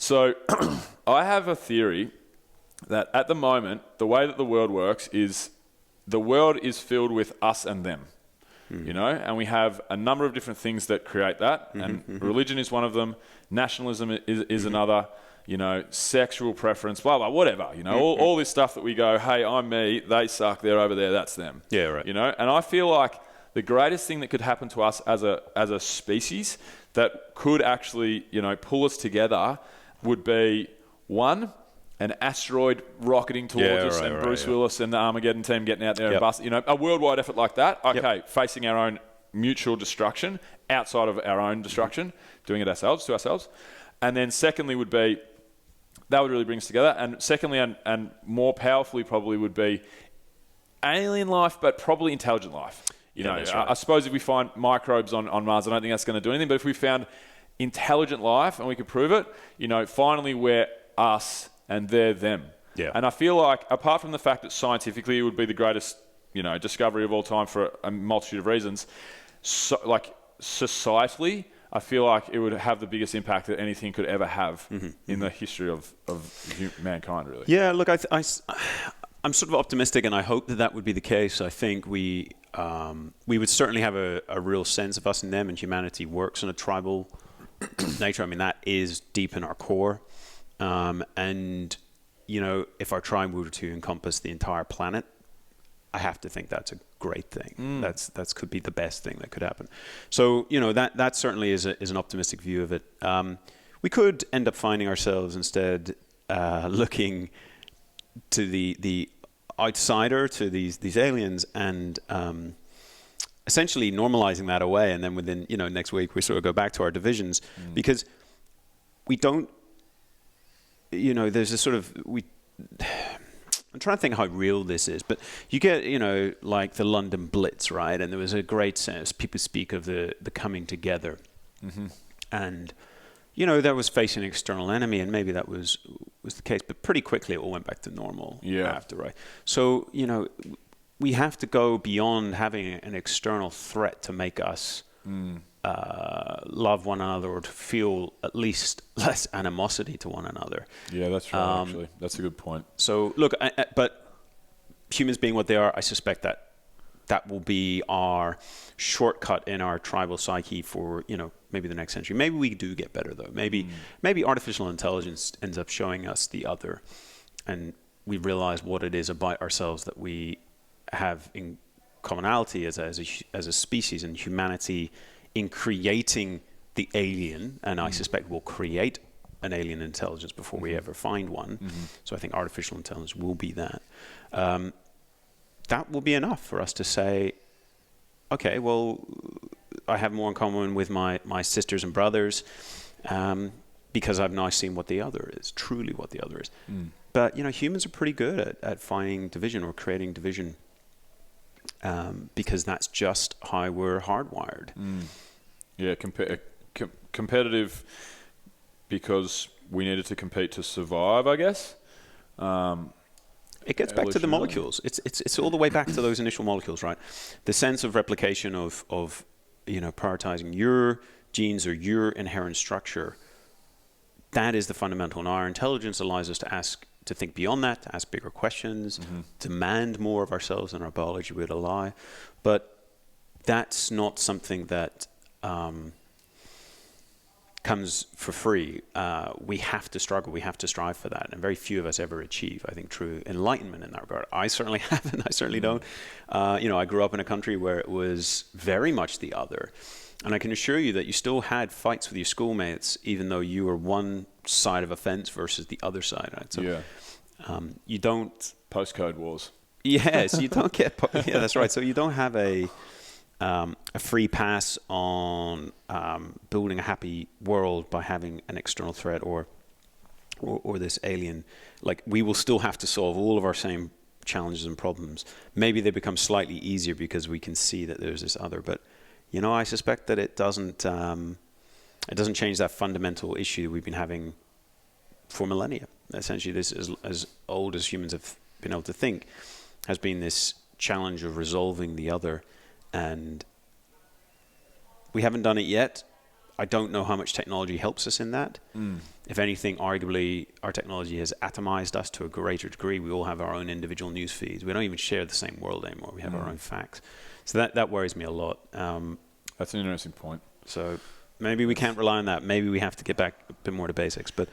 So I have a theory that at the moment, the way that the world works is the world is filled with us and them, you know, and we have a number of different things that create that. And religion is one of them. Nationalism is another, you know, sexual preference, blah, blah, whatever, you know, all this stuff that we go, hey, I'm me, they suck, they're over there, that's them. Yeah, right. You know, and I feel like the greatest thing that could happen to us as a species that could actually, you know, pull us together would be, one, an asteroid rocketing towards us, and Bruce Willis and the Armageddon team getting out there and bust, you know, a worldwide effort like that. Okay, facing our own mutual destruction outside of our own destruction, doing it ourselves, to ourselves. And then secondly would be, that would really bring us together. And secondly, and more powerfully probably, would be alien life, but probably intelligent life. You know, right. I suppose if we find microbes on Mars, I don't think that's going to do anything. But if we found intelligent life and we could prove it, you know, finally we're us and they're them. Yeah. And I feel like, apart from the fact that scientifically it would be the greatest, you know, discovery of all time for a multitude of reasons, so, like societally, I feel like it would have the biggest impact that anything could ever have in the history of mankind, really. Yeah, look, I'm sort of optimistic, and I hope that would be the case. I think we would certainly have a real sense of us and them, and humanity works on a tribal nature. I mean, that is deep in our core. And, you know, if our tribe were to encompass the entire planet, I have to think that's a great thing. That could be the best thing that could happen. So, you know, that certainly is an optimistic view of it. We could end up finding ourselves instead looking to the outsider, to these aliens, and essentially normalizing that away. And then within, you know, next week we sort of go back to our divisions, because we don't, you know, there's a sort of, I'm trying to think how real this is, but you get, you know, like the London Blitz, right? And there was a great sense, people speak of the coming together. And, you know, that was facing an external enemy, and maybe that was the case, but pretty quickly it all went back to normal after, right? So, you know, we have to go beyond having an external threat to make us love one another, or to feel at least less animosity to one another. Yeah, that's right, actually. That's a good point. So, look, but humans being what they are, I suspect that will be our shortcut in our tribal psyche for, you know, maybe the next century. Maybe we do get better, though. Maybe artificial intelligence ends up showing us the other, and we realize what it is about ourselves that we have in commonality as a species, and humanity in creating the alien, and I suspect we'll create an alien intelligence before we ever find one. So I think artificial intelligence will be that. That will be enough for us to say, okay, well, I have more in common with my sisters and brothers, because I've now seen what the other is, truly what the other is. But, you know, humans are pretty good at finding division or creating division, because that's just how we're hardwired. Yeah, competitive because we needed to compete to survive, I guess. It gets back to the molecules. It's all the way back to those initial molecules, right? The sense of replication of you know, prioritizing your genes or your inherent structure. That is the fundamental. And our intelligence allows us to think beyond that, to ask bigger questions, demand more of ourselves than our biology would allow. But that's not something that comes for free. We have to struggle. We have to strive for that. And very few of us ever achieve, I think, true enlightenment in that regard. I certainly haven't. I certainly don't. You know, I grew up in a country where it was very much the other. And I can assure you that you still had fights with your schoolmates, even though you were one side of a fence versus the other side. Right? So, you don't... Postcode wars. Yes, you don't get... Yeah, that's right. So you don't have a free pass on building a happy world by having an external threat or this alien. Like, we will still have to solve all of our same challenges and problems. Maybe they become slightly easier because we can see that there's this other, but you know, I suspect that it doesn't change that fundamental issue we've been having for millennia. Essentially, this is as old as humans have been able to think, has been this challenge of resolving the other, and we haven't done it yet. I don't know how much technology helps us in that. If anything, arguably, our technology has atomized us to a greater degree. We all have our own individual news feeds. We don't even share the same world anymore. We have our own facts. So that worries me a lot. That's an interesting point. So maybe we can't rely on that. Maybe we have to get back a bit more to basics. But